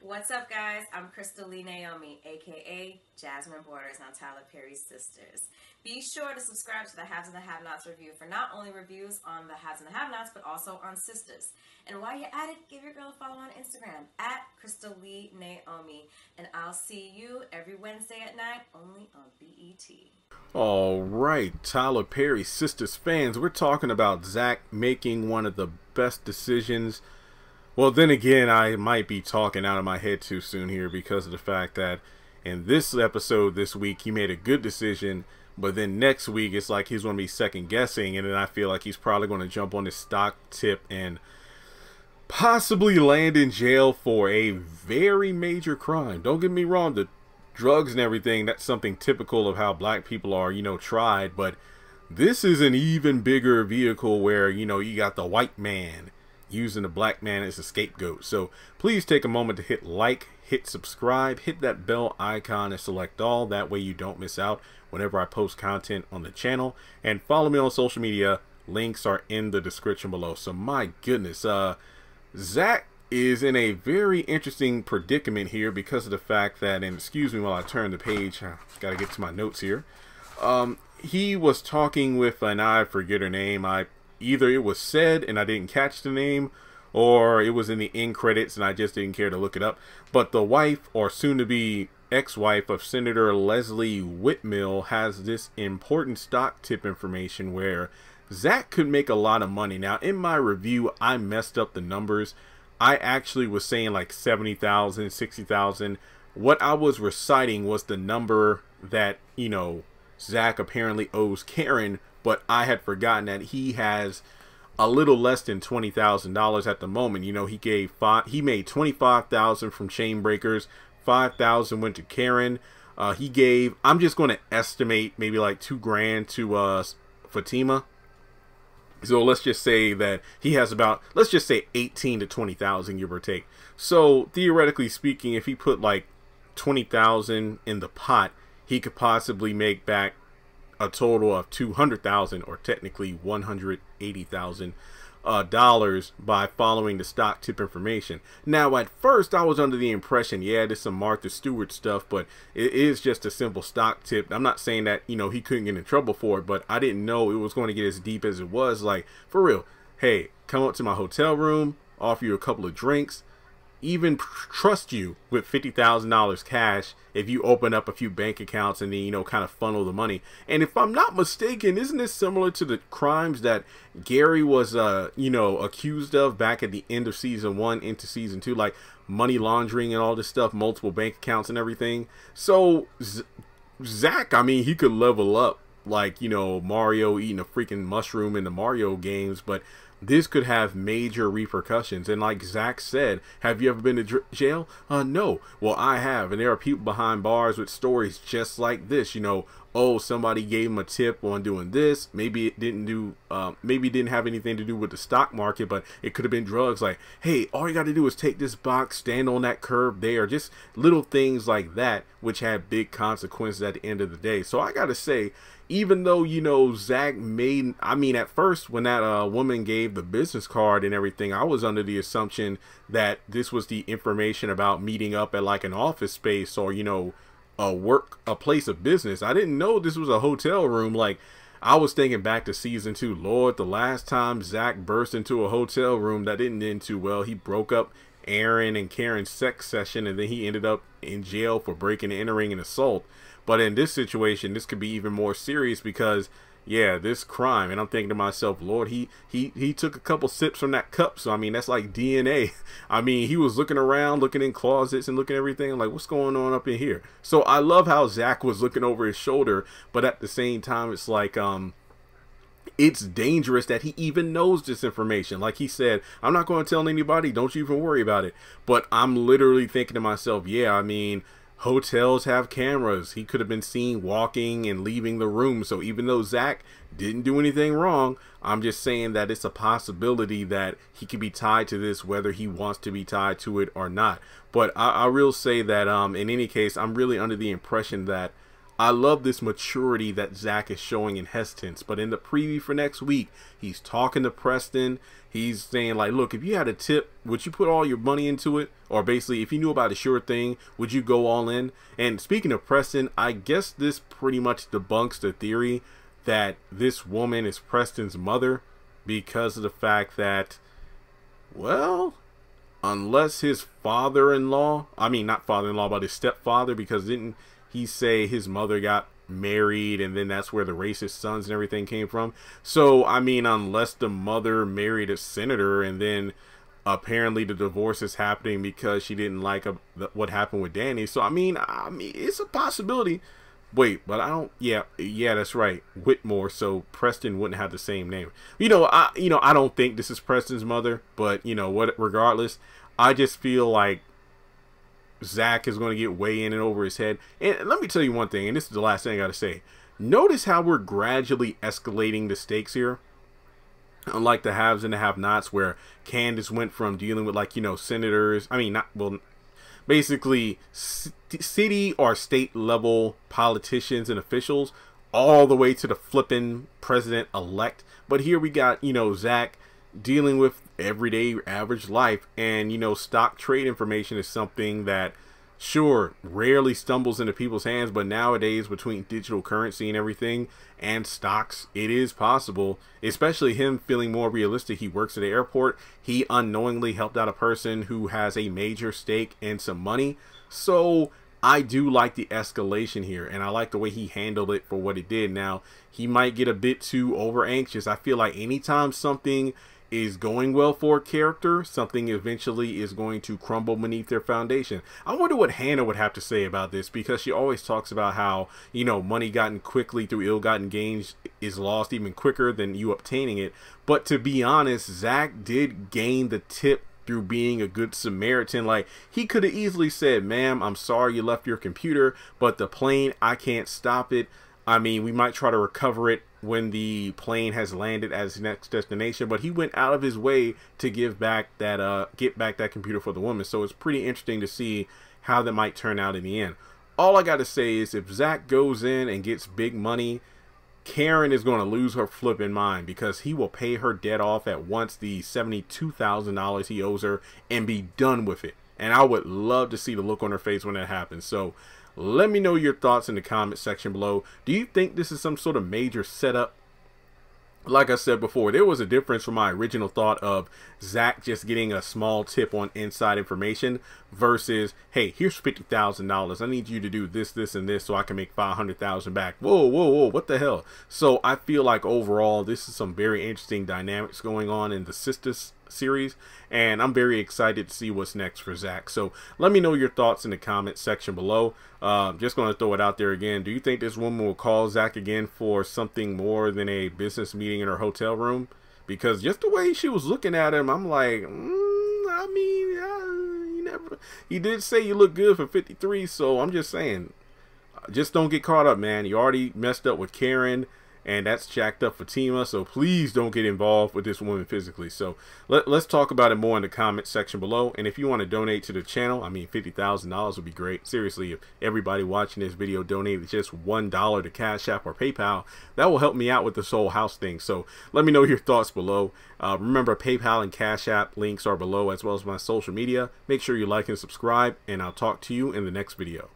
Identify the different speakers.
Speaker 1: What's up, guys? I'm Crystal Lee Naomi, aka Jasmine Borders on Tyler Perry's Sisters. Be sure to subscribe to the Haves and the Have-Nots review for not only reviews on the Haves and the Have-Nots, but also on Sisters. And while you're at it, give your girl a follow on Instagram at Crystal Lee Naomi. And I'll see you every Wednesday at 9, only on BET.
Speaker 2: All right, Tyler Perry Sisters fans, we're talking about Zach making one of the best decisions. Well, then again, I might be talking out of my head too soon here because of the fact that in this episode this week, he made a good decision, but then next week, it's like he's going to be second guessing, and then I feel like he's probably going to jump on this stock tip and possibly land in jail for a very major crime. Don't get me wrong, the drugs and everything, that's something typical of how black people are, tried, but this is an even bigger vehicle where, you got the white man using the black man as a scapegoat. So please take a moment to hit like, hit subscribe, hit that bell icon and select all. That way you don't miss out whenever I post content on the channel. And follow me on social media. Links are in the description below. So my goodness, Zach is in a very interesting predicament here because of the fact that, and excuse me while I turn the page, I gotta get to my notes here. He was talking with, and I forget her name, either it was said and I didn't catch the name, or it was in the end credits and I just didn't care to look it up. But the wife, or soon-to-be ex-wife of Senator Leslie Whitmell, has this important stock tip information where Zach could make a lot of money. Now, in my review, I messed up the numbers. I actually was saying like 70,000, 60,000. What I was reciting was the number that, Zach apparently owes Karen, but I had forgotten that he has a little less than $20,000 at the moment. He made $25,000 from Chain Breakers, $5,000 went to Karen. He gave, I'm just going to estimate maybe like $2,000 to Fatima. So let's just say that he has about, let's just say 18 to 20,000, give or take. So theoretically speaking, if he put like 20,000 in the pot, he could possibly make back a total of 200,000, or technically $180,000 dollars by following the stock tip information. Now, at first, I was under the impression, yeah, this is some Martha Stewart stuff, but it is just a simple stock tip. I'm not saying that he couldn't get in trouble for it, but I didn't know it was going to get as deep as it was. Like, for real, hey, come up to my hotel room, offer you a couple of drinks, even trust you with $50,000 cash if you open up a few bank accounts and then, kind of funnel the money. And if I'm not mistaken, isn't this similar to the crimes that Gary was, accused of back at the end of season 1 into season 2, like money laundering and all this stuff, multiple bank accounts and everything? So Zach, I mean, he could level up like, Mario eating a freaking mushroom in the Mario games, but this could have major repercussions. And like Zach said, have you ever been to jail? No. Well, I have. And there are people behind bars with stories just like this. Oh, somebody gave him a tip on doing this. Maybe it didn't have anything to do with the stock market, but it could have been drugs. Like, hey, all you got to do is take this box, stand on that curb there. Just little things like that, which had big consequences at the end of the day. So I got to say, even though, Zach made, I mean, at first when that woman gave the business card and everything, I was under the assumption that this was the information about meeting up at like an office space or, a place of business. I didn't know this was a hotel room. Like, I was thinking back to season 2. Lord, the last time Zach burst into a hotel room, that didn't end too well. He broke up Aaron and Karen's sex session, and then he ended up in jail for breaking and entering and assault. But in this situation, this could be even more serious because, yeah, this crime. And I'm thinking to myself, Lord, he took a couple sips from that cup. So, I mean, that's like DNA. I mean, he was looking around, looking in closets and looking at everything. Like, what's going on up in here? So I love how Zach was looking over his shoulder. But at the same time, it's like, it's dangerous that he even knows this information. Like he said, I'm not going to tell anybody. Don't you even worry about it. But I'm literally thinking to myself, yeah, I mean, hotels have cameras. He could have been seen walking and leaving the room. So even though Zach didn't do anything wrong, I'm just saying that it's a possibility that he could be tied to this, whether he wants to be tied to it or not. But I will say that in any case, I'm really under the impression that I love this maturity that Zach is showing in hesitance. But in the preview for next week, he's talking to Preston. He's saying, like, look, if you had a tip, would you put all your money into it? Or basically, if you knew about a sure thing, would you go all in? And speaking of Preston, I guess this pretty much debunks the theory that this woman is Preston's mother, because of the fact that, well, unless his father-in-law, I mean, not father-in-law, but his stepfather, because didn't he say his mother got married and then that's where the racist sons and everything came from? So, I mean, unless the mother married a senator and then apparently the divorce is happening because she didn't like what happened with Danny. So, I mean, it's a possibility. Wait, but I don't. Yeah, that's right, Whitmore. So Preston wouldn't have the same name. I don't think this is Preston's mother, but you know what? Regardless, I just feel like Zach is going to get way in and over his head. And let me tell you one thing, and this is the last thing I got to say. Notice how we're gradually escalating the stakes here. Unlike the haves and the have-nots, where Candace went from dealing with, like, senators. I mean, basically city or state level politicians and officials, all the way to the flipping president-elect. But here we got, Zach dealing with everyday average life, and stock trade information is something that sure rarely stumbles into people's hands, but nowadays between digital currency and everything and stocks, it is possible. Especially him feeling more realistic. He works at the airport. He unknowingly helped out a person who has a major stake and some money. So I do like the escalation here, and I like the way he handled it for what it did. Now, he might get a bit too over anxious. I feel like anytime something is going well for a character, something eventually is going to crumble beneath their foundation. I wonder what Hannah would have to say about this, because she always talks about how, money gotten quickly through ill-gotten gains is lost even quicker than you obtaining it. But to be honest, Zach did gain the tip through being a good Samaritan. Like, he could have easily said, ma'am, I'm sorry you left your computer, but the plane, I can't stop it. I mean, we might try to recover it when the plane has landed at its next destination, but he went out of his way to get back that computer for the woman. So it's pretty interesting to see how that might turn out in the end. All I got to say is, if Zach goes in and gets big money, Karen is going to lose her flipping mind, because he will pay her debt off at once, the $72,000 he owes her, and be done with it. And I would love to see the look on her face when that happens. So let me know your thoughts in the comment section below. Do you think this is some sort of major setup? Like I said before, there was a difference from my original thought of Zach just getting a small tip on inside information versus, hey, here's $50,000. I need you to do this, this, and this so I can make $500,000 back. Whoa, whoa, whoa, what the hell? So I feel like overall, this is some very interesting dynamics going on in the Sisters series, and I'm very excited to see what's next for Zach. So let me know your thoughts in the comment section below. Just going to throw it out there again. Do you think this woman will call Zach again for something more than a business meeting in her hotel room? Because just the way she was looking at him, I'm like, I mean, he did say you look good for 53, so I'm just saying, just don't get caught up, man. You already messed up with Karen, and that's jacked up Fatima, so please don't get involved with this woman physically. So let's talk about it more in the comment section below. And if you want to donate to the channel, I mean, $50,000 would be great. Seriously, if everybody watching this video donated just $1 to Cash App or PayPal, that will help me out with this whole house thing. So let me know your thoughts below. Remember, PayPal and Cash App links are below, as well as my social media. Make sure you like and subscribe, and I'll talk to you in the next video.